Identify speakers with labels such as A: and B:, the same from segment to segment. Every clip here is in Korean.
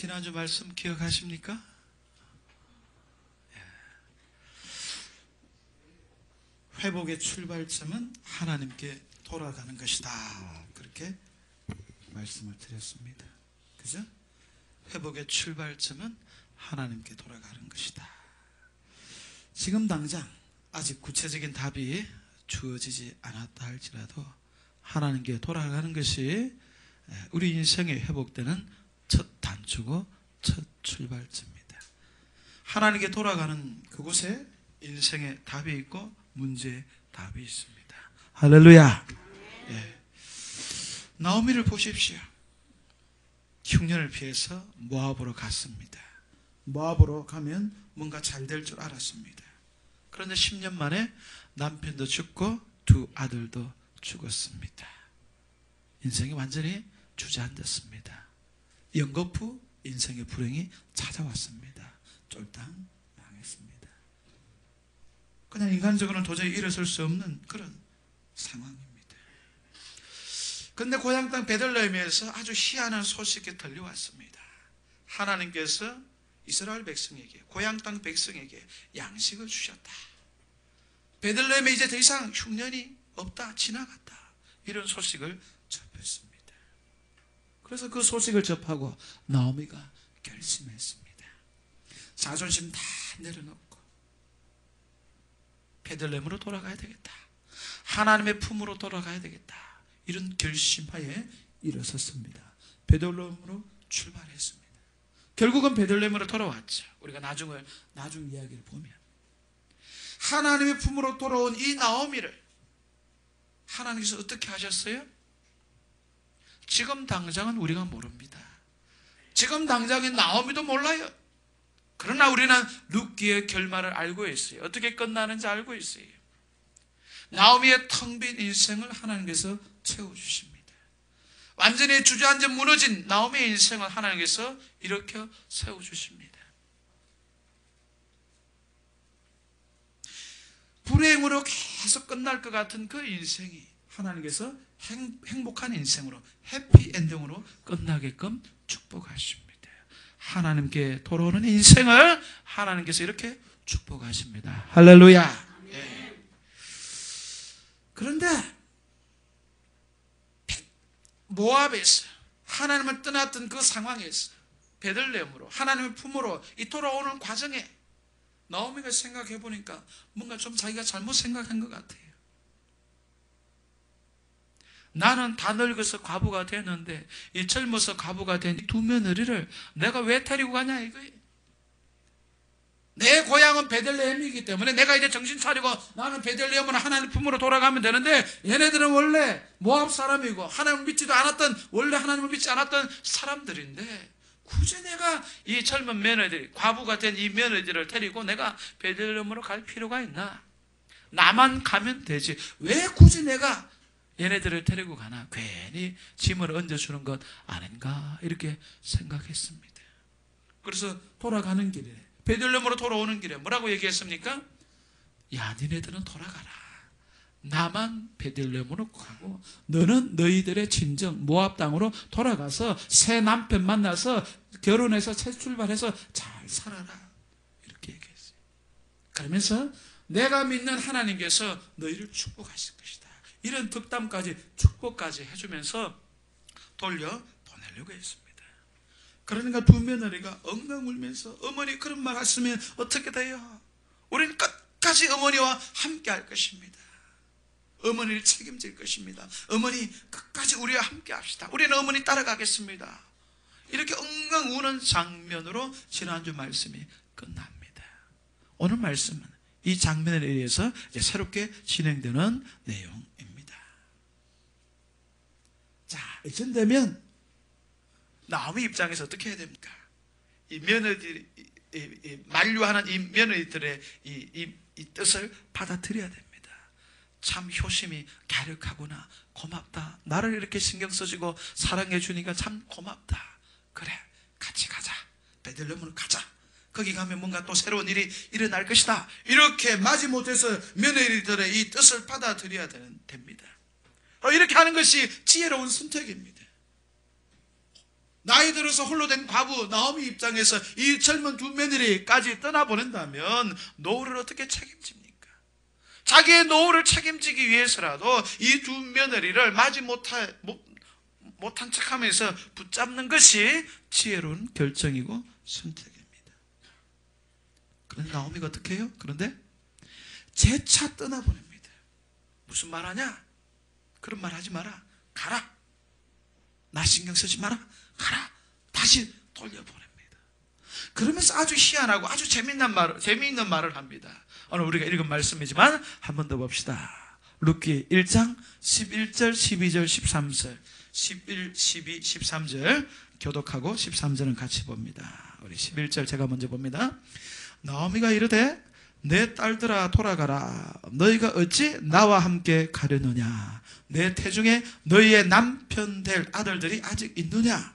A: 지난주 말씀 기억하십니까? 회복의 출발점은 하나님께 돌아가는 것이다. 그렇게 말씀을 드렸습니다. 그죠? 회복의 출발점은 하나님께 돌아가는 것이다. 지금 당장 아직 구체적인 답이 주어지지 않았다 할지라도 하나님께 돌아가는 것이 우리 인생에 회복되는 첫 단추고 첫 출발점입니다. 하나님께 돌아가는 그곳에 인생의 답이 있고 문제의 답이 있습니다. 할렐루야. 예. 나오미를 보십시오. 흉년을 피해서 모압으로 갔습니다. 모압으로 가면 뭔가 잘 될 줄 알았습니다. 그런데 10년 만에 남편도 죽고 두 아들도 죽었습니다. 인생이 완전히 주저앉았습니다. 연거푸 인생의 불행이 찾아왔습니다. 쫄딱 망했습니다. 그냥 인간적으로는 도저히 일어설 수 없는 그런 상황입니다. 그런데 고향 땅 베들레헴에서 아주 희한한 소식이 들려왔습니다. 하나님께서 이스라엘 백성에게, 고향 땅 백성에게 양식을 주셨다. 베들레헴에 이제 더 이상 흉년이 없다, 지나갔다, 이런 소식을 접했습니다. 그래서 그 소식을 접하고 나오미가 결심했습니다. 자존심 다 내려놓고 베들레헴으로 돌아가야 되겠다, 하나님의 품으로 돌아가야 되겠다, 이런 결심하에 일어섰습니다. 베들레헴으로 출발했습니다. 결국은 베들레헴으로 돌아왔죠. 우리가 나중 이야기를 보면 하나님의 품으로 돌아온 이 나오미를 하나님께서 어떻게 하셨어요? 지금 당장은 우리가 모릅니다. 지금 당장은 나오미도 몰라요. 그러나 우리는 룻기의 결말을 알고 있어요. 어떻게 끝나는지 알고 있어요. 나오미의 텅 빈 인생을 하나님께서 채워주십니다. 완전히 주저앉아 무너진 나오미의 인생을 하나님께서 일으켜 세워주십니다. 불행으로 계속 끝날 것 같은 그 인생이 하나님께서 행복한 인생으로, 해피엔딩으로 끝나게끔 축복하십니다. 하나님께 돌아오는 인생을 하나님께서 이렇게 축복하십니다. 할렐루야. 예. 그런데 모압에서 하나님을 떠났던 그 상황에서 베들레헴으로, 하나님의 품으로 이 돌아오는 과정에 나오미가 생각해 보니까 뭔가 좀 자기가 잘못 생각한 것 같아요. 나는 다 늙어서 과부가 되는데 이 젊어서 과부가 된 두 며느리를 내가 왜 데리고 가냐 이거예요. 내 고향은 베들레헴이기 때문에 내가 이제 정신 차리고 나는 베들레헴으로 하나님 품으로 돌아가면 되는데, 얘네들은 원래 모압 사람이고 하나님을 믿지도 않았던, 원래 하나님을 믿지 않았던 사람들인데 굳이 내가 이 젊은 며느리, 과부가 된 이 며느리들을 데리고 내가 베들레헴으로 갈 필요가 있나? 나만 가면 되지 왜 굳이 내가 얘네들을 데리고 가나? 괜히 짐을 얹어주는 것 아닌가? 이렇게 생각했습니다. 그래서 돌아가는 길에, 베들레헴으로 돌아오는 길에 뭐라고 얘기했습니까? 야, 니네들은 돌아가라. 나만 베들레헴으로 가고 너는 너희들의 친정 모압 땅으로 돌아가서 새 남편 만나서 결혼해서 새 출발해서 잘 살아라. 이렇게 얘기했어요. 그러면서 내가 믿는 하나님께서 너희를 축복하실 것이다, 이런 덕담까지, 축복까지 해주면서 돌려보내려고 했습니다. 그러니까 두 며느리가 엉엉 울면서 어머니 그런 말 하시면 어떻게 돼요? 우리는 끝까지 어머니와 함께 할 것입니다. 어머니를 책임질 것입니다. 어머니 끝까지 우리와 함께 합시다. 우리는 어머니 따라가겠습니다. 이렇게 엉엉 우는 장면으로 지난주 말씀이 끝납니다. 오늘 말씀은 이 장면에 의해서 이제 새롭게 진행되는 내용입니다. 자, 이쯤 되면 나오미 입장에서 어떻게 해야 됩니까? 이 며느리들이, 만류하는 이 며느리들의 이 뜻을 받아들여야 됩니다. 참 효심이 갸륵하구나, 고맙다, 나를 이렇게 신경 써주고 사랑해 주니까 참 고맙다, 그래 같이 가자, 베들레헴으로 가자, 거기 가면 뭔가 또 새로운 일이 일어날 것이다, 이렇게 마지못해서 며느리들의 이 뜻을 받아들여야 됩니다. 이렇게 하는 것이 지혜로운 선택입니다. 나이 들어서 홀로 된 과부 나오미 입장에서 이 젊은 두 며느리까지 떠나보낸다면 노후를 어떻게 책임집니까? 자기의 노후를 책임지기 위해서라도 이 두 며느리를 맞이 못한 척하면서 붙잡는 것이 지혜로운 결정이고 선택입니다. 그런데 나오미가 어떻게 해요? 그런데 재차 떠나보냅니다. 무슨 말하냐? 그런 말 하지 마라. 가라. 나 신경 쓰지 마라. 가라. 다시 돌려보냅니다. 그러면서 아주 희한하고 아주 재미있는 말을 합니다. 오늘 우리가 읽은 말씀이지만 한 번 더 봅시다. 룻기 1장 11절, 12절, 13절 11, 12, 13절 교독하고 13절은 같이 봅니다. 우리 11절 제가 먼저 봅니다. 나오미가 이르되 내 딸들아 돌아가라. 너희가 어찌 나와 함께 가려느냐. 내 태중에 너희의 남편 될 아들들이 아직 있느냐.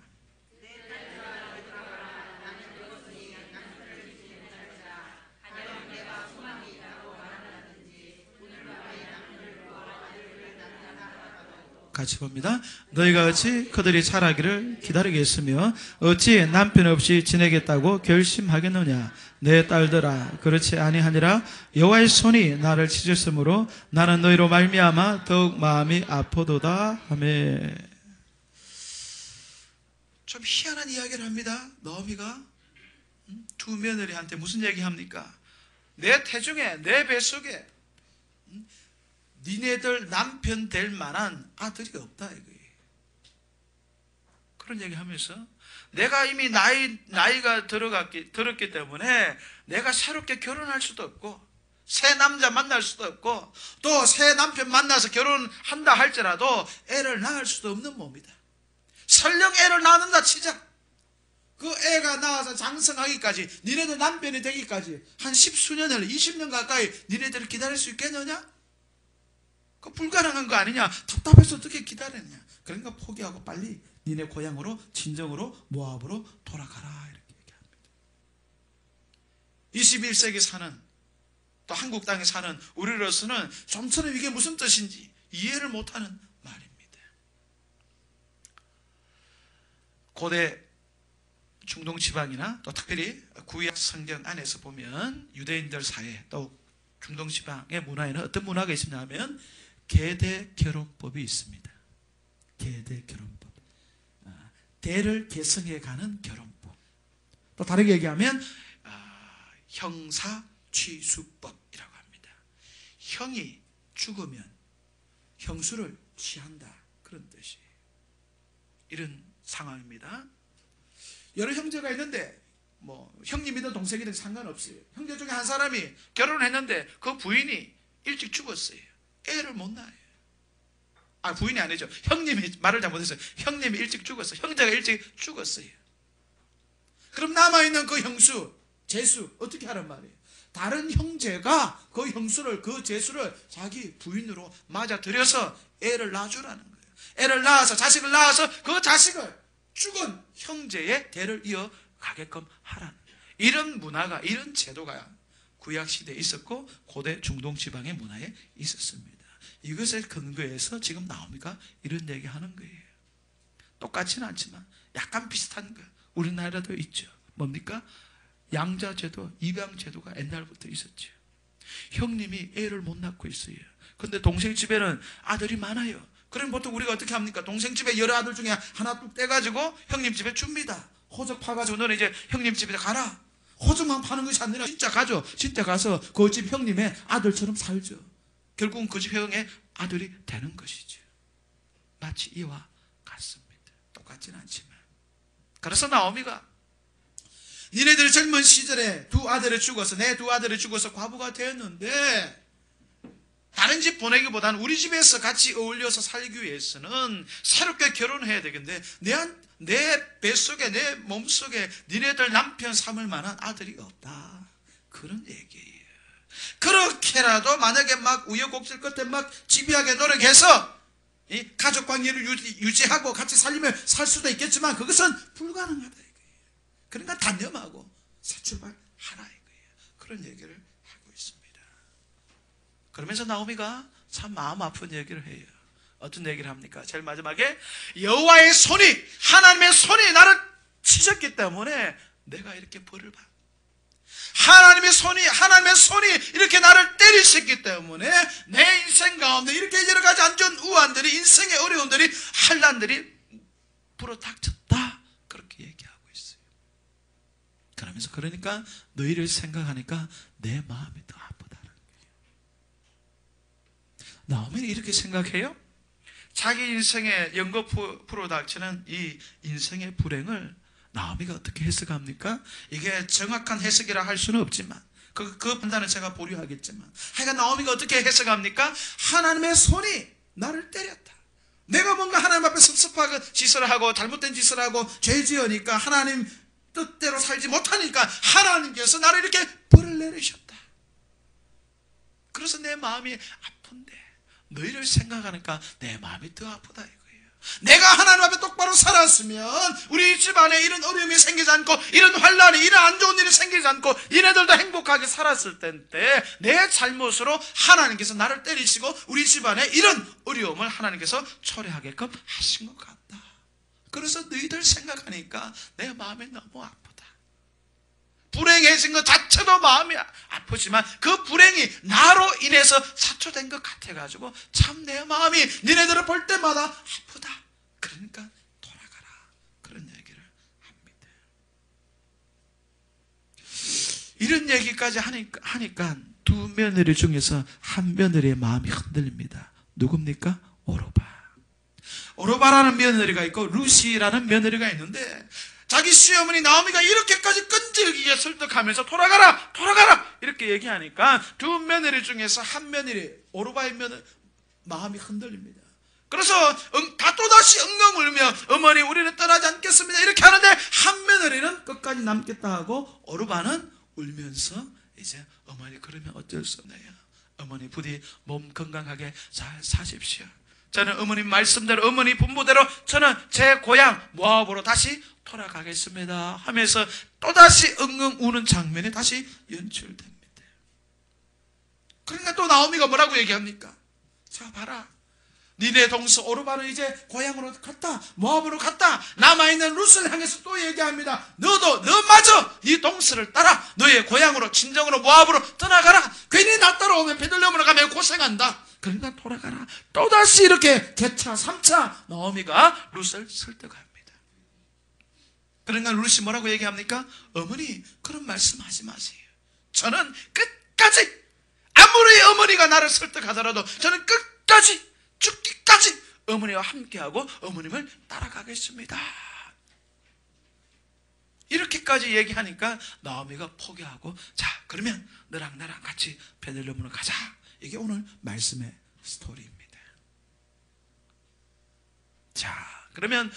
A: 같이 봅니다. 너희가 어찌 그들이 자라기를 기다리겠으며 어찌 남편 없이 지내겠다고 결심하겠느냐. 내 딸들아 그렇지 아니하니라. 여호와의 손이 나를 찢었으므로 나는 너희로 말미암아 더욱 마음이 아프도다 하매. 좀 희한한 이야기를 합니다. 나오미가 두 며느리한테 무슨 얘기합니까? 내 태중에 내 뱃속에 니네들 남편 될 만한 아들이 없다 이거예요. 그런 얘기하면서 내가 이미 나이가 들었기 때문에 내가 새롭게 결혼할 수도 없고 새 남자 만날 수도 없고 또 새 남편 만나서 결혼한다 할지라도 애를 낳을 수도 없는 몸이다. 설령 애를 낳는다 치자. 그 애가 낳아서 장성하기까지 니네들 남편이 되기까지 한 10수년을 20년 가까이 니네들을 기다릴 수 있겠느냐? 그 불가능한 거 아니냐? 답답해서 어떻게 기다렸냐? 그러니까 포기하고 빨리 니네 고향으로 진정으로 모압으로 돌아가라 이렇게 얘기합니다. 21세기 사는 또 한국 땅에 사는 우리로서는 좀처럼 이게 무슨 뜻인지 이해를 못하는 말입니다. 고대 중동 지방이나 또 특별히 구약 성경 안에서 보면 유대인들 사이에 또 중동 지방의 문화에는 어떤 문화가 있냐면 계대 결혼법이 있습니다. 계대 결혼법. 대를 계승해가는 결혼법. 또 다르게 얘기하면 형사취수법이라고 합니다. 형이 죽으면 형수를 취한다. 그런 뜻이에요. 이런 상황입니다. 여러 형제가 있는데 형님이든 동생이든 상관없어요. 형제 중에 한 사람이 결혼했는데 그 부인이 일찍 죽었어요. 애를 못 낳아요. 부인이 아니죠. 형님이 말을 잘못했어요. 형님이 일찍 죽었어요. 형제가 일찍 죽었어요. 그럼 남아있는 그 형수, 제수 어떻게 하란 말이에요? 다른 형제가 그 형수를, 그 제수를 자기 부인으로 맞아들여서 애를 낳아주라는 거예요. 애를 낳아서 자식을 낳아서 그 자식을 죽은 형제의 대를 이어가게끔 하라는 거예요. 이런 문화가, 이런 제도가 구약시대에 있었고 고대 중동 지방의 문화에 있었습니다. 이것에 근거해서 지금 나오미가 이런 얘기하는 거예요. 똑같지는 않지만 약간 비슷한 거 우리나라도 있죠. 뭡니까? 양자제도, 입양제도가 옛날부터 있었죠. 형님이 애를 못 낳고 있어요. 근데 동생 집에는 아들이 많아요. 그럼 보통 우리가 어떻게 합니까? 동생 집에 여러 아들 중에 하나 뚝 떼가지고 형님 집에 줍니다. 호적 파가지고 너는 이제 형님 집에 가라. 호적만 파는 것이 아니라 진짜 가죠. 진짜 가서 그 집 형님의 아들처럼 살죠. 결국은 그 집 형의 아들이 되는 것이죠. 마치 이와 같습니다. 똑같지는 않지만. 그래서 나오미가 니네들 젊은 시절에 두 아들이 죽어서 내 두 아들이 죽어서 과부가 되었는데 다른 집 보내기보다는 우리 집에서 같이 어울려서 살기 위해서는 새롭게 결혼해야 되겠는데 내 뱃속에 내 몸속에 니네들 남편 삼을 만한 아들이 없다. 그런 얘기예요. 그렇게라도 만약에 막 우여곡절 끝에 막 집요하게 노력해서 이 가족 관계를 유지하고 같이 살리며 살 수도 있겠지만 그것은 불가능하다 이거예요. 그러니까 단념하고 새 출발하라 이거예요. 그런 얘기를 하고 있습니다. 그러면서 나오미가 참 마음 아픈 얘기를 해요. 어떤 얘기를 합니까? 제일 마지막에 여호와의 손이, 하나님의 손이 나를 치셨기 때문에 내가 이렇게 벌을 받. 하나님의 손이 이렇게 나를 때리셨기 때문에 내 인생 가운데 이렇게 여러 가지 안 좋은 우환들이, 인생의 어려움들이, 환난들이 불어닥쳤다. 그렇게 얘기하고 있어요. 그러니까 너희를 생각하니까 내 마음이 더 아프다는 거예요. 나오미는 이렇게 생각해요. 자기 인생에 연거 불어닥치는 이 인생의 불행을 나오미가 어떻게 해석합니까? 이게 정확한 해석이라 할 수는 없지만 그 판단은 제가 보류하겠지만 하여간 나오미가 어떻게 해석합니까? 하나님의 손이 나를 때렸다. 내가 뭔가 하나님 앞에 섭섭하게 짓을 하고 잘못된 짓을 하고 죄 지으니까 하나님 뜻대로 살지 못하니까 하나님께서 나를 이렇게 벌을 내리셨다. 그래서 내 마음이 아픈데 너희를 생각하니까 내 마음이 더 아프다 이거예요. 내가 하나님 앞에 똑바로 살았으면 우리 집안에 이런 어려움이 생기지 않고 이런 환난이, 이런 안 좋은 일이 생기지 않고 얘네들도 행복하게 살았을 텐데 내 잘못으로 하나님께서 나를 때리시고 우리 집안에 이런 어려움을 하나님께서 초래하게끔 하신 것 같다. 그래서 너희들 생각하니까 내 마음이 너무 아프다. 불행해진 것 자체도 마음이 아프지만 그 불행이 나로 인해서 사초된 것 같아가지고 참 내 마음이 니네들을 볼 때마다 아프다. 그러니까 돌아가라. 그런 얘기를 합니다. 이런 얘기까지 하니까 두 며느리 중에서 한 며느리의 마음이 흔들립니다. 누굽니까? 오르바라는 며느리가 있고 루시라는 며느리가 있는데 자기 시어머니 나오미가 이렇게까지 끈질기게 설득하면서 돌아가라 이렇게 얘기하니까 두 며느리 중에서 한 며느리, 오르바의 며느리 마음이 흔들립니다. 그래서 다 또다시 엉엉 울며 어머니 우리는 떠나지 않겠습니다 이렇게 하는데 한 며느리는 끝까지 남겠다 하고 오르바는 울면서 이제 어머니 그러면 어쩔 수 없네요. 어머니 부디 몸 건강하게 잘 사십시오. 저는 어머님 말씀대로 어머니 분부대로 저는 제 고향 모압으로 다시 돌아가겠습니다 하면서 또다시 엉엉 우는 장면이 다시 연출됩니다. 그러니까 또 나오미가 뭐라고 얘기합니까? 자 봐라, 니네 동서 오르바는 이제 고향으로 갔다, 모압으로 갔다. 남아있는 룻을 향해서 또 얘기합니다. 너 마저 네 동서를 따라 너의 고향으로 친정으로 모압으로 떠나가라. 괜히 나 따라오면 베들레헴으로 가면 고생한다. 그러니까 돌아가라. 또다시 이렇게 개차 3차 나오미가 룻을 설득합니다. 그러니까 룻이 뭐라고 얘기합니까? 어머니 그런 말씀하지 마세요. 저는 끝까지 아무리 어머니가 나를 설득하더라도 저는 끝까지 죽기까지 어머니와 함께하고 어머님을 따라가겠습니다. 이렇게까지 얘기하니까 나오미가 포기하고 자 그러면 너랑 나랑 같이 베들레헴으로 가자. 이게 오늘 말씀의 스토리입니다. 자 그러면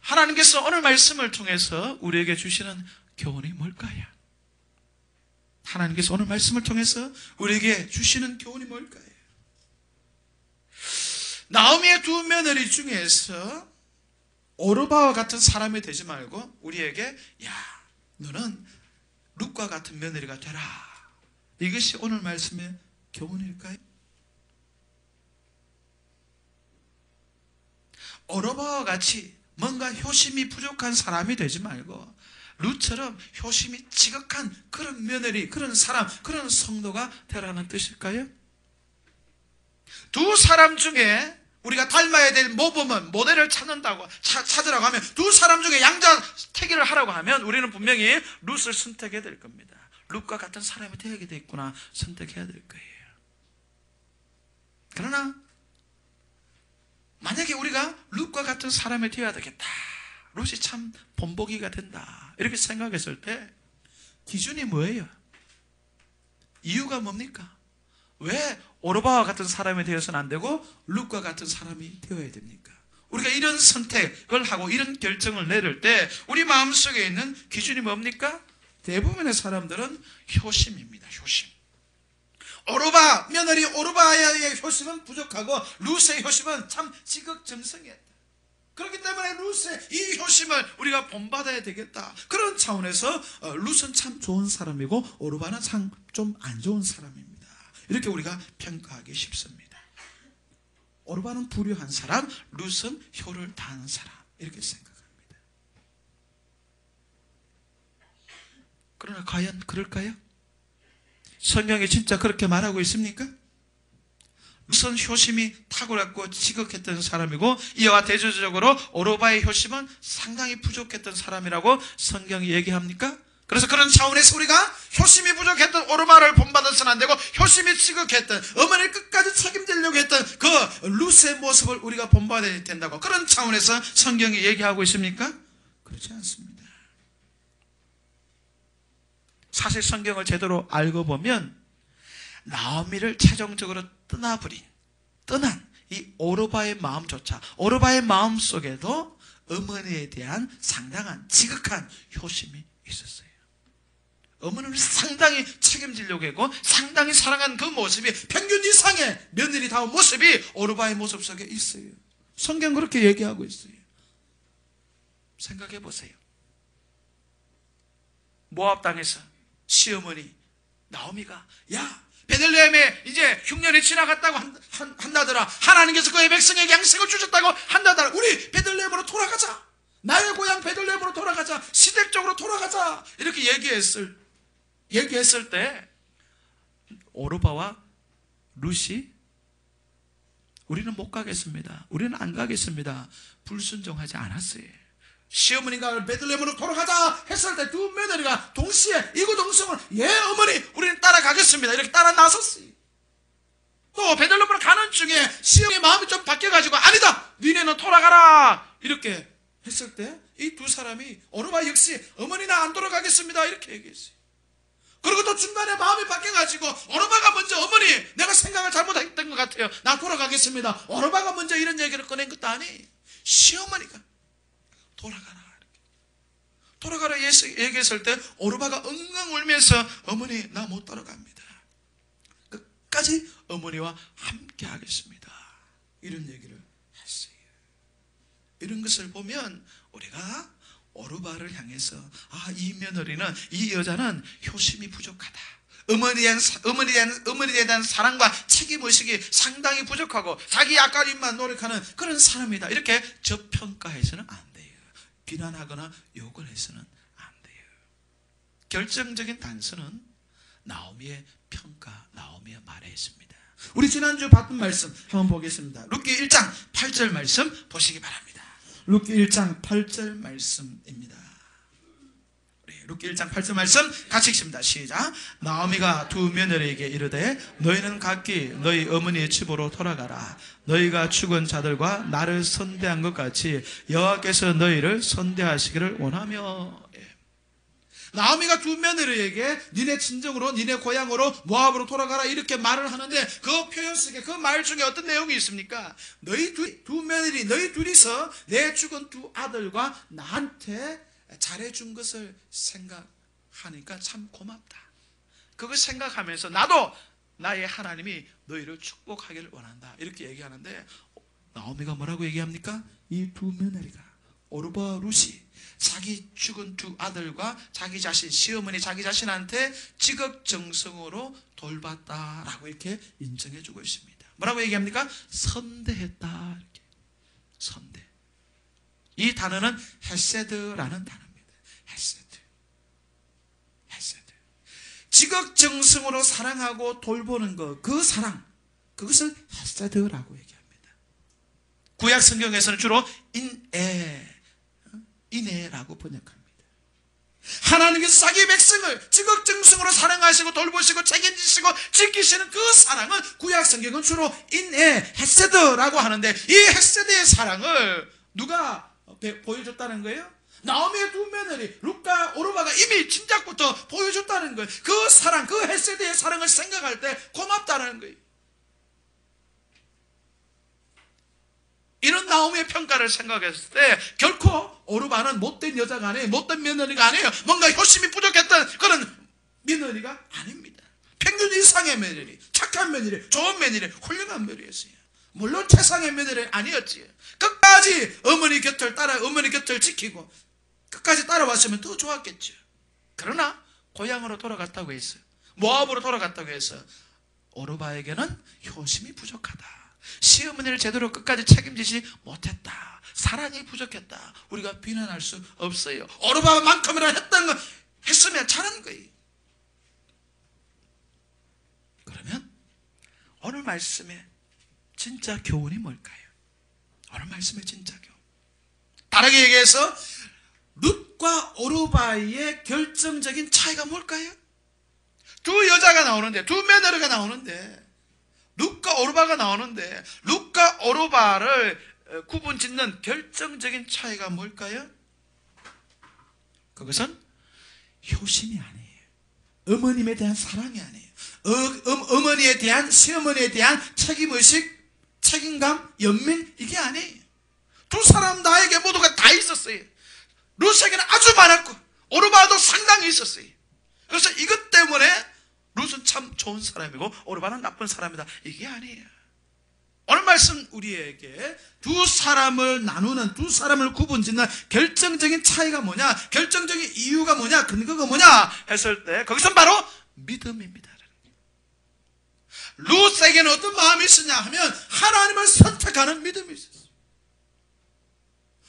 A: 하나님께서 오늘 말씀을 통해서 우리에게 주시는 교훈이 뭘까요? 하나님께서 오늘 말씀을 통해서 우리에게 주시는 교훈이 뭘까요? 나오미의 두 며느리 중에서 오르바와 같은 사람이 되지 말고 우리에게 야 너는 룻과 같은 며느리가 되라. 이것이 오늘 말씀의 교훈일까요? 오르바와 같이 뭔가 효심이 부족한 사람이 되지 말고 룻처럼 효심이 지극한 그런 며느리, 그런 사람, 그런 성도가 되라는 뜻일까요? 두 사람 중에 우리가 닮아야 될 모범은 모델을 찾으라고 하면 두 사람 중에 양자택일을 하라고 하면 우리는 분명히 룻을 선택해야 될 겁니다. 룻과 같은 사람이 되어야 되겠구나 선택해야 될 거예요. 그러나 만약에 우리가 룻과 같은 사람이 되어야 되겠다, 룻이 참 본보기가 된다 이렇게 생각했을 때 기준이 뭐예요? 이유가 뭡니까? 왜 오르바와 같은 사람이 되어서는 안 되고 룻과 같은 사람이 되어야 됩니까? 우리가 이런 선택을 하고 이런 결정을 내릴 때 우리 마음속에 있는 기준이 뭡니까? 대부분의 사람들은 효심입니다. 효심. 오르바 며느리 오르바의 효심은 부족하고 룻의 효심은 참 지극정성이었다. 그렇기 때문에 룻의 이 효심을 우리가 본받아야 되겠다. 그런 차원에서 룻은 참 좋은 사람이고 오르바는 참 좀 안 좋은 사람입니다. 이렇게 우리가 평가하기 쉽습니다. 오르바는 불효한 사람, 룻은 효를 다하는 사람 이렇게 생각합니다. 그러나 과연 그럴까요? 성경이 진짜 그렇게 말하고 있습니까? 우선 효심이 탁월했고 지극했던 사람이고 이와 대조적으로 오르바의 효심은 상당히 부족했던 사람이라고 성경이 얘기합니까? 그래서 그런 차원에서 우리가 효심이 부족했던 오르바를 본받아서는 안 되고 효심이 지극했던 어머니를 끝까지 책임지려고 했던 그 루스의 모습을 우리가 본받아야 된다고 그런 차원에서 성경이 얘기하고 있습니까? 그렇지 않습니다. 사실 성경을 제대로 알고 보면 나오미를 최종적으로 떠난 이 오르바의 마음조차 오르바의 마음 속에도 어머니에 대한 상당한 지극한 효심이 있었어요. 어머니를 상당히 책임지려고 했고 상당히 사랑한 그 모습이 평균 이상의 며느리다운 모습이 오르바의 모습 속에 있어요. 성경 그렇게 얘기하고 있어요. 생각해 보세요. 모압 땅에서 시어머니 나오미가 야 베들레헴에 이제 흉년이 지나갔다고 한다더라. 하나님께서 그의 백성에게 양식을 주셨다고 한다더라. 우리 베들레헴으로 돌아가자. 나의 고향 베들레헴으로 돌아가자. 시댁적으로 돌아가자. 이렇게 얘기했을 때 오르바와 룻이 우리는 못 가겠습니다. 우리는 안 가겠습니다. 불순종하지 않았어요. 시어머니가 베들레헴으로 돌아가자 했을 때 두 며느리가 동시에 이구동성으로 예 어머니 우리는 따라가겠습니다. 이렇게 따라 나섰어요. 또 베들레헴으로 가는 중에 시어머니 마음이 좀 바뀌어가지고 아니다 니네는 돌아가라 이렇게 했을 때 이 두 사람이 오르바 역시 어머니 나 안 돌아가겠습니다 이렇게 얘기했어요. 그리고 또 중간에 마음이 바뀌어가지고 오르바가 먼저 어머니 내가 생각을 잘못했던 것 같아요. 나 돌아가겠습니다. 오르바가 먼저 이런 얘기를 꺼낸 것도 아니 시어머니가 돌아가라 얘기했을 때 오르바가 엉엉 울면서 어머니 나 못 돌아갑니다. 끝까지 어머니와 함께 하겠습니다. 이런 얘기를 했어요. 이런 것을 보면 우리가 오르바를 향해서 이 며느리는 이 여자는 효심이 부족하다. 어머니에 대한 사랑과 책임의식이 상당히 부족하고 자기 앞가림만 노력하는 그런 사람이다. 이렇게 저평가해서는 안 돼요. 비난하거나 욕을 해서는 안 돼요. 결정적인 단서는 나오미의 평가, 나오미의 말에 있습니다. 우리 지난주 봤던 말씀 한번 보겠습니다. 룻기 1장 8절 말씀 보시기 바랍니다. 룻기 1장 8절 말씀입니다. 룻기 1장 8절 말씀 같이 읽습니다. 시작. 나오미가 두 며느리에게 이르되 너희는 각기 너희 어머니의 집으로 돌아가라. 너희가 죽은 자들과 나를 선대한 것 같이 여호와께서 너희를 선대하시기를 원하며. 나오미가 두 며느리에게 니네 친정으로 니네 고향으로 모압으로 돌아가라 이렇게 말을 하는데 그 표현 속에 그 말 중에 어떤 내용이 있습니까? 너희 두 며느리 너희 둘이서 내 죽은 두 아들과 나한테 잘해준 것을 생각하니까 참 고맙다. 그걸 생각하면서 나도 나의 하나님이 너희를 축복하기를 원한다 이렇게 얘기하는데 나오미가 뭐라고 얘기합니까? 이 두 며느리가 오르바 룻이 자기 죽은 두 아들과 자기 자신 시어머니 자기 자신한테 지극정성으로 돌봤다라고 이렇게 인정해주고 있습니다. 뭐라고 얘기합니까? 선대했다. 이렇게. 선대. 이 단어는 헤세드라는 단어입니다. 헤세드. 지극정성으로 사랑하고 돌보는 것, 그 사랑, 그것을 헤세드라고 얘기합니다. 구약 성경에서는 주로 인애라고 번역합니다. 하나님께서 자기 백성을 지극정성으로 사랑하시고 돌보시고 책임지시고 지키시는 그 사랑은 구약 성경은 주로 인애, 헤세드라고 하는데 이 헤세드의 사랑을 누가 보여줬다는 거예요? 나오미의 두 며느리 룻과 오르바가 이미 진작부터 보여줬다는 거예요. 그 사랑, 그 헤세드의 사랑을 생각할 때 고맙다는 거예요. 이런 나오미의 평가를 생각했을 때 결코 오르바는 못된 여자가 아니에요. 못된 며느리가 아니에요. 뭔가 효심이 부족했던 그런 며느리가 아닙니다. 평균 이상의 며느리, 착한 며느리, 좋은 며느리, 훌륭한 며느리였어요. 물론 최상의 며느리 아니었지. 끝까지 어머니 곁을 지키고 끝까지 따라왔으면 더 좋았겠죠. 그러나 고향으로 돌아갔다고 했어요. 모압으로 돌아갔다고 해서 오르바에게는 효심이 부족하다. 시어머니를 제대로 끝까지 책임지지 못했다. 사랑이 부족했다. 우리가 비난할 수 없어요. 오르바만큼이나 했던 건 했으면 잘한 거예요. 그러면 오늘 말씀에 진짜 교훈이 뭘까요? 오늘 말씀의 진짜 교훈, 다르게 얘기해서 룻과 오르바의 결정적인 차이가 뭘까요? 두 여자가 나오는데, 두 며느리가 나오는데, 룻과 오르바가 나오는데, 룻과 오르바를 구분 짓는 결정적인 차이가 뭘까요? 그것은 효심이 아니에요. 어머님에 대한 사랑이 아니에요. 어머니에 대한, 시어머니에 대한 책임의식, 책임감, 연민, 이게 아니에요. 두 사람 나에게 모두가 다 있었어요. 룻에게는 아주 많았고 오르바도 상당히 있었어요. 그래서 이것 때문에 룻은 참 좋은 사람이고 오르바는 나쁜 사람이다, 이게 아니에요. 오늘 말씀 우리에게 두 사람을 나누는, 두 사람을 구분짓는 결정적인 차이가 뭐냐, 결정적인 이유가 뭐냐, 근거가 뭐냐 했을 때 그것은 바로 믿음입니다. 룻에게는 어떤 마음이 있었냐 하면 하나님을 선택하는 믿음이 있었어요.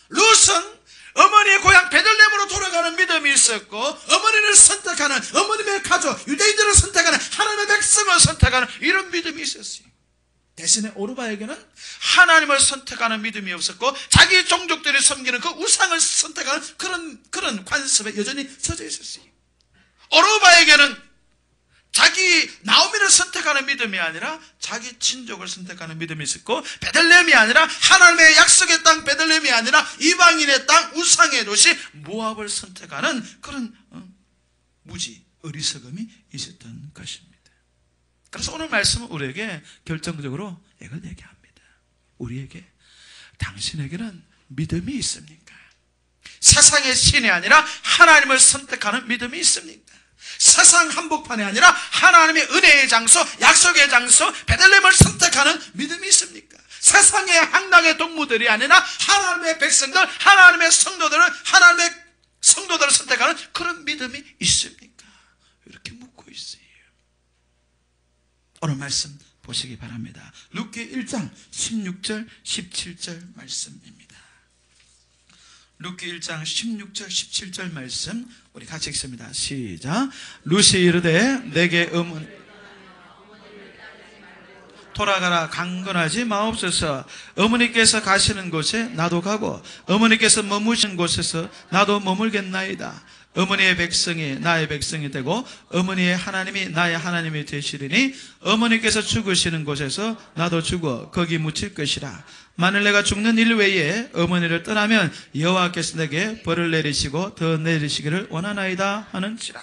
A: 룻은 어머니의 고향 베들레헴으로 돌아가는 믿음이 있었고, 어머니를 선택하는, 어머님의 가족, 유대인들을 선택하는, 하나님의 백성을 선택하는 이런 믿음이 있었어요. 대신에 오르바에게는 하나님을 선택하는 믿음이 없었고 자기 종족들이 섬기는 그 우상을 선택하는 그런 관습에 여전히 서져 있었어요. 오르바에게는 자기 나오미를 선택하는 믿음이 아니라 자기 친족을 선택하는 믿음이 있었고, 베들레헴이 아니라 하나님의 약속의 땅 베들레헴이 아니라 이방인의 땅, 우상의 도시 모압을 선택하는 그런 무지, 어리석음이 있었던 것입니다. 그래서 오늘 말씀은 우리에게 결정적으로 이걸 얘기합니다. 우리에게, 당신에게는 믿음이 있습니까? 세상의 신이 아니라 하나님을 선택하는 믿음이 있습니까? 세상 한복판이 아니라 하나님의 은혜의 장소, 약속의 장소 베들레헴을 선택하는 믿음이 있습니까? 세상의 향락의 동무들이 아니라 하나님의 백성들, 하나님의 성도들을 선택하는 그런 믿음이 있습니까? 이렇게 묻고 있어요. 오늘 말씀 보시기 바랍니다. 룻기 1장 16절 17절 말씀입니다. 룻기 1장 16절 17절 말씀 우리 같이 읽습니다. 시작. 룻이 이르되 내게 돌아가라, 강건하지 마옵소서. 어머니께서 가시는 곳에 나도 가고 어머니께서 머무시는 곳에서 나도 머물겠나이다. 어머니의 백성이 나의 백성이 되고 어머니의 하나님이 나의 하나님이 되시리니 어머니께서 죽으시는 곳에서 나도 죽어 거기 묻힐 것이라. 만일 내가 죽는 일 외에 어머니를 떠나면 여호와께서 내게 벌을 내리시고 더 내리시기를 원하나이다 하는지라.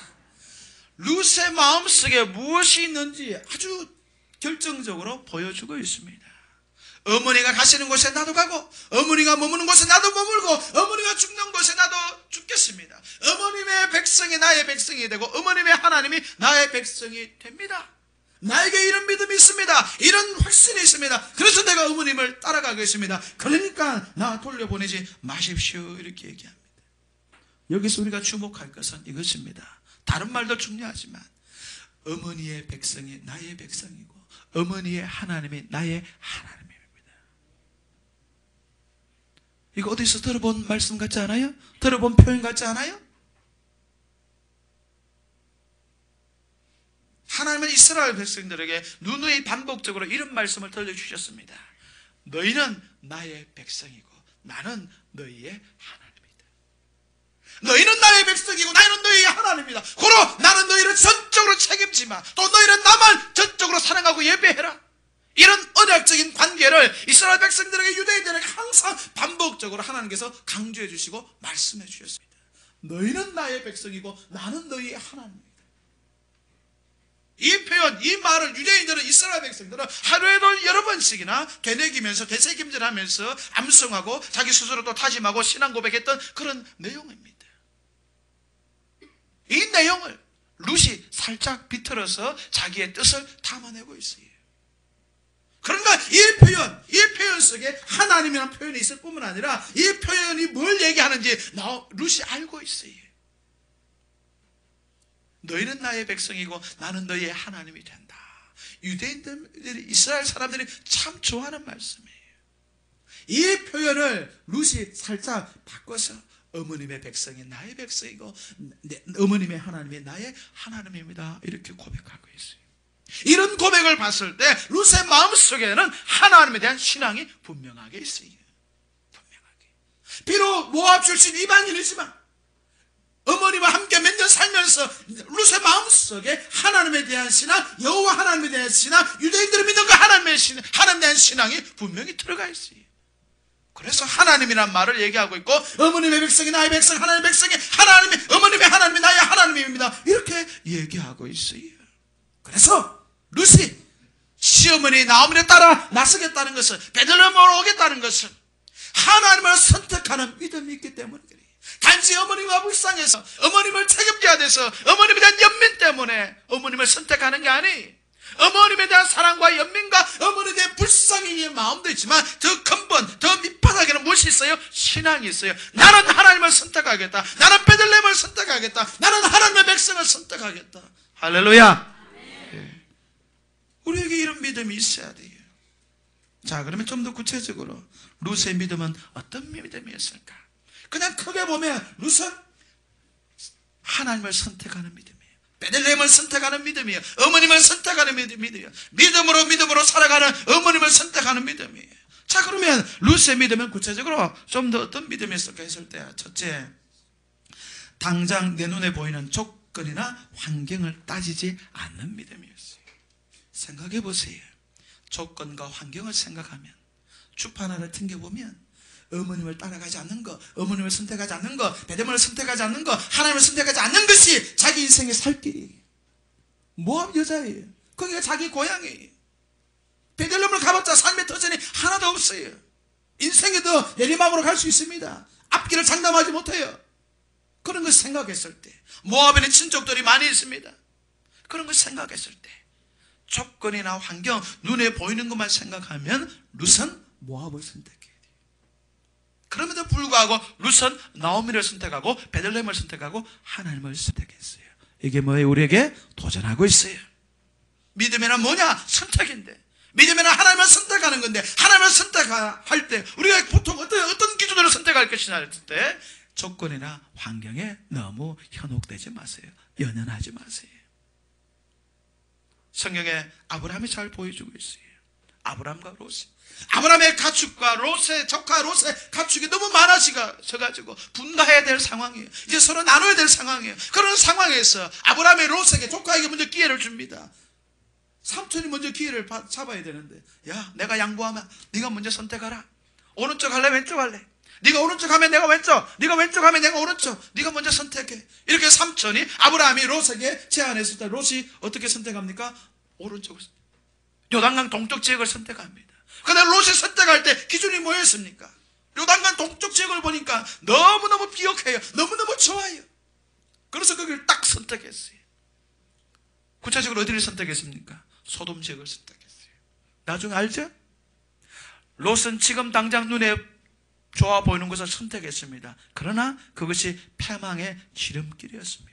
A: 룻의 마음속에 무엇이 있는지 아주 결정적으로 보여주고 있습니다. 어머니가 가시는 곳에 나도 가고 어머니가 머무는 곳에 나도 머물고 어머니가 죽는 곳에 나도 죽겠습니다. 어머님의 백성이 나의 백성이 되고 어머님의 하나님이 나의 백성이 됩니다. 나에게 이런 믿음이 있습니다. 이런 확신이 있습니다. 그래서 내가 어머님을 따라가겠습니다. 그러니까 나 돌려보내지 마십시오, 이렇게 얘기합니다. 여기서 우리가 주목할 것은 이것입니다. 다른 말도 중요하지만 어머니의 백성이 나의 백성이고 어머니의 하나님이 나의 하나님입니다. 이거 어디서 들어본 말씀 같지 않아요? 들어본 표현 같지 않아요? 하나님은 이스라엘 백성들에게 누누이 반복적으로 이런 말씀을 들려주셨습니다. 너희는 나의 백성이고 나는 너희의 하나님이다. 너희는 나의 백성이고 나는 너희의 하나님이다. 고로 나는 너희를 전적으로 책임지마. 또 너희는 나만 전적으로 사랑하고 예배해라. 이런 언약적인 관계를 이스라엘 백성들에게, 유대인들에게 항상 반복적으로 하나님께서 강조해 주시고 말씀해 주셨습니다. 너희는 나의 백성이고 나는 너희의 하나님이다. 이 표현, 이 말을 유대인들은, 이스라엘 백성들은 하루에도 여러 번씩이나 되새기면서 되새김질하면서 암송하고 자기 스스로 또 다짐하고 신앙 고백했던 그런 내용입니다. 이 내용을 룻이 살짝 비틀어서 자기의 뜻을 담아내고 있어요. 그러니까 이 표현 속에 하나님이라는 표현이 있을 뿐만 아니라 이 표현이 뭘 얘기하는지 룻이 알고 있어요. 너희는 나의 백성이고 나는 너희의 하나님이 된다. 유대인들이, 이스라엘 사람들이 참 좋아하는 말씀이에요. 이 표현을 룻이 살짝 바꿔서 어머님의 백성이 나의 백성이고 어머님의 하나님이 나의 하나님입니다. 이렇게 고백하고 있어요. 이런 고백을 봤을 때 룻의 마음속에는 하나님에 대한 신앙이 분명하게 있어요. 분명하게. 비록 모압 출신 이방인이지만 어머니와 함께 몇 년 살면서 룻의 마음속에 하나님에 대한 신앙, 여호와 하나님에 대한 신앙, 유대인들이 믿는 그 하나님에 대한 신앙이 분명히 들어가 있어요. 그래서 하나님이란 말을 얘기하고 있고, 어머님의 백성이 나의 백성, 하나님의 백성이 어머님의 하나님이 나의 하나님입니다. 이렇게 얘기하고 있어요. 그래서 룻이 시어머니 나오미를 따라 나서겠다는 것은, 베들레헴으로 오겠다는 것은 하나님을 선택하는 믿음이 있기 때문에 그래요. 단지 어머니가 불쌍해서, 어머님을 책임져야 돼서, 어머님에 대한 연민 때문에 어머님을 선택하는 게 아니, 어머님에 대한 사랑과 연민과 어머니에 대한 불쌍히의 마음도 있지만 더 근본, 더 밑바닥에는 무엇이 있어요? 신앙이 있어요. 나는 하나님을 선택하겠다. 나는 베들레헴을 선택하겠다. 나는 하나님의 백성을 선택하겠다. 할렐루야. 네. 우리에게 이런 믿음이 있어야 돼요. 자, 그러면 좀 더 구체적으로 룻의 믿음은 어떤 믿음이었을까? 그냥 크게 보면 룻은 하나님을 선택하는 믿음이에요. 베들레헴을 선택하는 믿음이에요. 어머님을 선택하는 믿음이에요. 믿음으로 살아가는 어머님을 선택하는 믿음이에요. 자, 그러면 룻의 믿음은 구체적으로 좀 더 어떤 믿음이었을까 했을 때, 첫째, 당장 내 눈에 보이는 조건이나 환경을 따지지 않는 믿음이었어요. 생각해 보세요. 조건과 환경을 생각하면, 주판화를 튕겨보면 어머님을 따라가지 않는 것, 어머님을 선택하지 않는 것, 베들레헴을 선택하지 않는 것, 하나님을 선택하지 않는 것이 자기 인생의 살 길이에요. 모압 여자예요. 거기가 자기 고향이에요. 베들레헴을 가봤자 삶의 터전이 하나도 없어요. 인생에도 내리막으로 갈 수 있습니다. 앞길을 장담하지 못해요. 그런 걸 생각했을 때, 모압에는 친족들이 많이 있습니다. 그런 걸 생각했을 때, 조건이나 환경, 눈에 보이는 것만 생각하면 룻은 모압을 선택해요. 그럼에도 불구하고 룻은 나오미를 선택하고 베들레헴을 선택하고 하나님을 선택했어요. 이게 뭐예요? 우리에게 도전하고 있어요. 믿음이란 뭐냐? 선택인데, 믿음이란 하나님을 선택하는 건데, 하나님을 선택할 때 우리가 보통 어떤 기준으로 선택할 것이냐 했을 때, 조건이나 환경에 너무 현혹되지 마세요. 연연하지 마세요. 성경에 아브라함이 잘 보여주고 있어요. 아브라함과 롯이, 아브라함의 가축과 롯의 조카 롯의 가축이 너무 많아져가지고 분가해야 될 상황이에요. 이제 서로 나눠야 될 상황이에요. 그런 상황에서 아브라함의 롯에게, 조카에게 먼저 기회를 줍니다. 삼촌이 먼저 기회를 잡아야 되는데, 야, 내가 양보하면 네가 먼저 선택하라. 오른쪽 할래, 왼쪽 할래? 네가 오른쪽 하면 내가 왼쪽, 네가 왼쪽 하면 내가 오른쪽, 네가 먼저 선택해. 이렇게 삼촌이, 아브라함이 롯에게 제안했을 때 롯이 어떻게 선택합니까? 오른쪽을, 요단강 동쪽 지역을 선택합니다. 그런데 롯이 선택할 때 기준이 뭐였습니까? 요단강 동쪽 지역을 보니까 너무너무 비옥해요. 너무너무 좋아요. 그래서 거기를 딱 선택했어요. 구체적으로 어디를 선택했습니까? 소돔 지역을 선택했어요. 나중에 알죠? 롯은 지금 당장 눈에 좋아 보이는 것을 선택했습니다. 그러나 그것이 패망의 지름길이었습니다.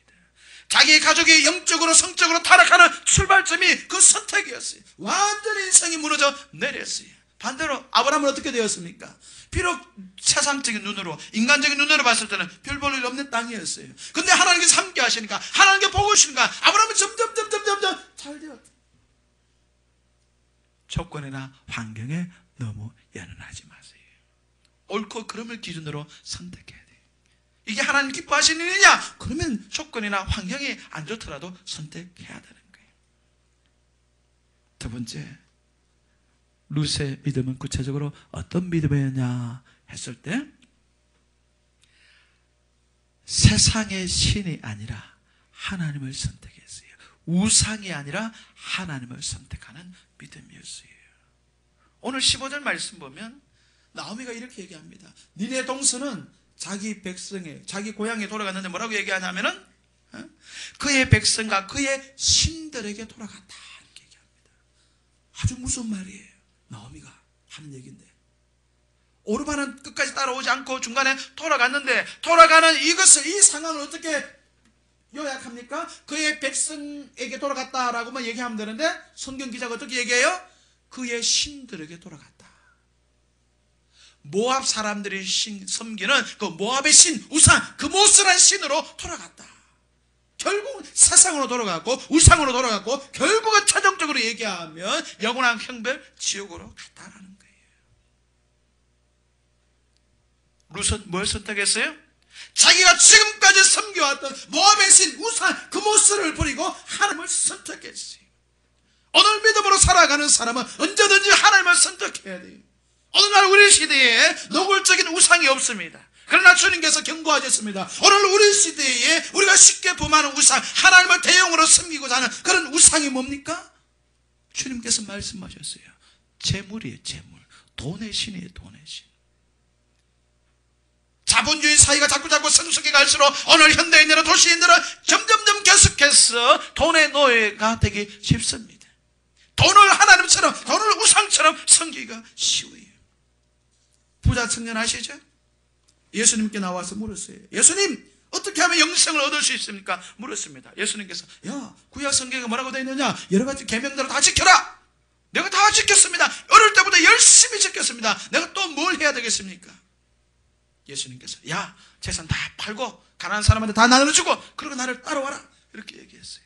A: 자기 가족이 영적으로 성적으로 타락하는 출발점이 그 선택이었어요. 완전히 인생이 무너져 내렸어요. 반대로 아브라함은 어떻게 되었습니까? 비록 세상적인 눈으로, 인간적인 눈으로 봤을 때는 별 볼 일 없는 땅이었어요. 근데 하나님께서 함께 하시니까, 하나님께 보고 오시니까 아브라함은 점점 잘 되었다. 조건이나 환경에 너무 연연하지 마세요. 옳고 그름을 기준으로 선택해야 돼요. 이게 하나님 기뻐하시는 일이냐? 그러면 조건이나 환경이 안 좋더라도 선택해야 되는 거예요. 두 번째, 룻의 믿음은 구체적으로 어떤 믿음이었냐 했을 때, 세상의 신이 아니라 하나님을 선택했어요. 우상이 아니라 하나님을 선택하는 믿음이었어요. 오늘 15절 말씀 보면 나오미가 이렇게 얘기합니다. 니네 동서는 자기 백성에, 자기 고향에 돌아갔는데 뭐라고 얘기하냐면은 그의 백성과 그의 신들에게 돌아갔다 이렇게 얘기합니다. 아주 무서운 말이에요. 나오미가 하는 얘기인데, 오르반은 끝까지 따라오지 않고 중간에 돌아갔는데, 돌아가는 이것을, 이 상황을 어떻게 요약합니까? 그의 백성에게 돌아갔다라고만 얘기하면 되는데, 성경 기자가 어떻게 얘기해요? 그의 신들에게 돌아갔다. 모압 사람들이 섬기는 그 모압의 신 우상 그모스란 신으로 돌아갔다. 결국 사상으로 돌아갔고 우상으로 돌아갔고 결국은 최종적으로 얘기하면 영원한 형벌 지옥으로 갔다라는 거예요. 룻은 뭘 선택했어요? 자기가 지금까지 섬겨왔던 모압의 신 우상 그모스를 버리고 하나님을 선택했어요. 오늘 믿음으로 살아가는 사람은 언제든지 하나님을 선택해야 돼요. 오늘날 우리 시대에 노골적인 우상이 없습니다. 그러나 주님께서 경고하셨습니다. 오늘 우리 시대에 우리가 쉽게 범하는 우상, 하나님을 대용으로 섬기고자 하는 그런 우상이 뭡니까? 주님께서 말씀하셨어요. 재물이에요. 재물. 돈의 신이에요. 돈의 신. 자본주의 사회가 자꾸 성숙해 갈수록 오늘 현대인들은 도시인들은 점점점 계속해서 돈의 노예가 되기 쉽습니다. 돈을 하나님처럼 돈을 우상처럼 섬기기가 쉬워요. 부자 청년 아시죠? 예수님께 나와서 물었어요. 예수님 어떻게 하면 영생을 얻을 수 있습니까? 물었습니다. 예수님께서 야 구약 성경에 뭐라고 되어 있느냐? 여러 가지 계명들을 다 지켜라. 내가 다 지켰습니다. 어릴 때부터 열심히 지켰습니다. 내가 또 뭘 해야 되겠습니까? 예수님께서 야 재산 다 팔고 가난한 사람한테 다 나눠주고 그리고 나를 따라와라 이렇게 얘기했어요.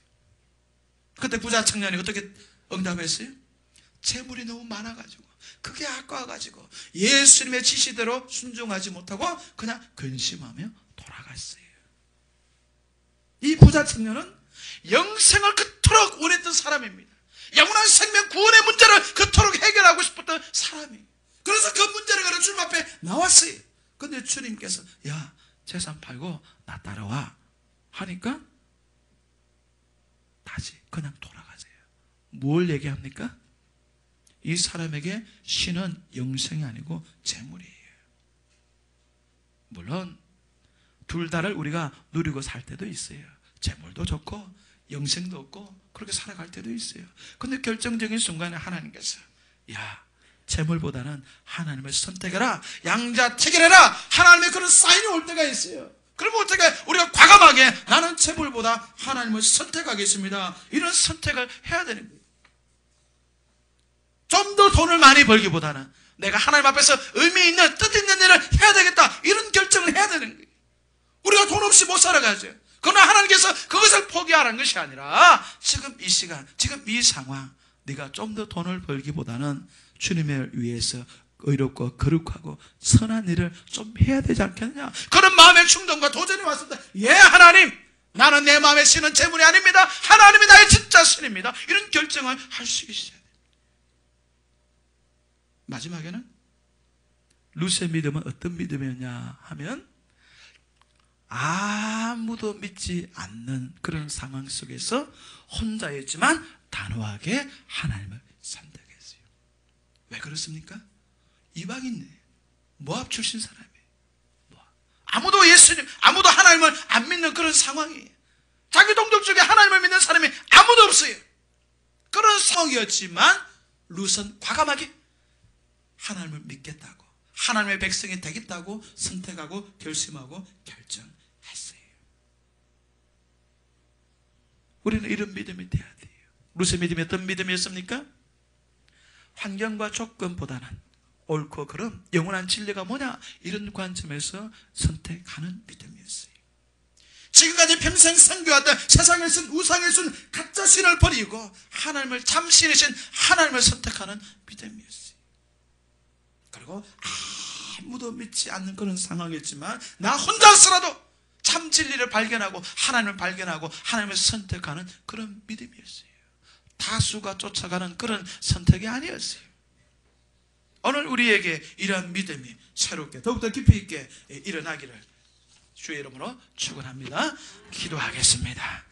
A: 그때 부자 청년이 어떻게 응답했어요? 재물이 너무 많아가지고 그게 아까워가지고 예수님의 지시대로 순종하지 못하고 그냥 근심하며 돌아갔어요. 이 부자 청년은 영생을 그토록 원했던 사람입니다. 영원한 생명 구원의 문제를 그토록 해결하고 싶었던 사람이에요. 그래서 그 문제를 가지고 주님 앞에 나왔어요. 근데 주님께서 야 재산 팔고 나 따라와 하니까 다시 그냥 돌아가세요. 뭘 얘기합니까? 이 사람에게 신은 영생이 아니고 재물이에요. 물론 둘 다를 우리가 누리고 살 때도 있어요. 재물도 좋고 영생도 없고 그렇게 살아갈 때도 있어요. 근데 결정적인 순간에 하나님께서 야 재물보다는 하나님을 선택해라. 양자택일해라. 하나님의 그런 사인이 올 때가 있어요. 그러면 어떻게 우리가 과감하게 나는 재물보다 하나님을 선택하겠습니다. 이런 선택을 해야 되는 거예요. 좀 더 돈을 많이 벌기보다는 내가 하나님 앞에서 의미 있는 뜻 있는 일을 해야 되겠다. 이런 결정을 해야 되는 거예요. 우리가 돈 없이 못 살아가죠. 그러나 하나님께서 그것을 포기하라는 것이 아니라 지금 이 시간, 지금 이 상황 네가 좀 더 돈을 벌기보다는 주님을 위해서 의롭고 거룩하고 선한 일을 좀 해야 되지 않겠느냐. 그런 마음의 충동과 도전이 왔습니다. 예 하나님 나는 내 마음에 신은 재물이 아닙니다. 하나님이 나의 진짜 신입니다. 이런 결정을 할 수 있어야 돼요. 마지막에는 룻의 믿음은 어떤 믿음이었냐 하면 아무도 믿지 않는 그런 상황 속에서 혼자였지만 단호하게 하나님을 선택했어요. 왜 그렇습니까? 이방인이에요. 모압 출신 사람이에요. 아무도 예수님, 아무도 하나님을 안 믿는 그런 상황이에요. 자기 동족 중에 하나님을 믿는 사람이 아무도 없어요. 그런 상황이었지만 룻은 과감하게 하나님을 믿겠다고 하나님의 백성이 되겠다고 선택하고 결심하고 결정했어요. 우리는 이런 믿음이 돼야 돼요. 룻의 믿음이 어떤 믿음이었습니까? 환경과 조건보다는 옳고 그름 영원한 진리가 뭐냐 이런 관점에서 선택하는 믿음이었어요. 지금까지 평생 섬겨왔던 세상에 쓴 우상에 쓴 가짜 신을 버리고 하나님을 참신이신 하나님을 선택하는 믿음이었어요. 그리고 아무도 믿지 않는 그런 상황이었지만 나 혼자서라도 참 진리를 발견하고 하나님을 발견하고 하나님을 선택하는 그런 믿음이었어요. 다수가 쫓아가는 그런 선택이 아니었어요. 오늘 우리에게 이러한 믿음이 새롭게 더욱더 깊이 있게 일어나기를 주의 이름으로 축원합니다. 기도하겠습니다.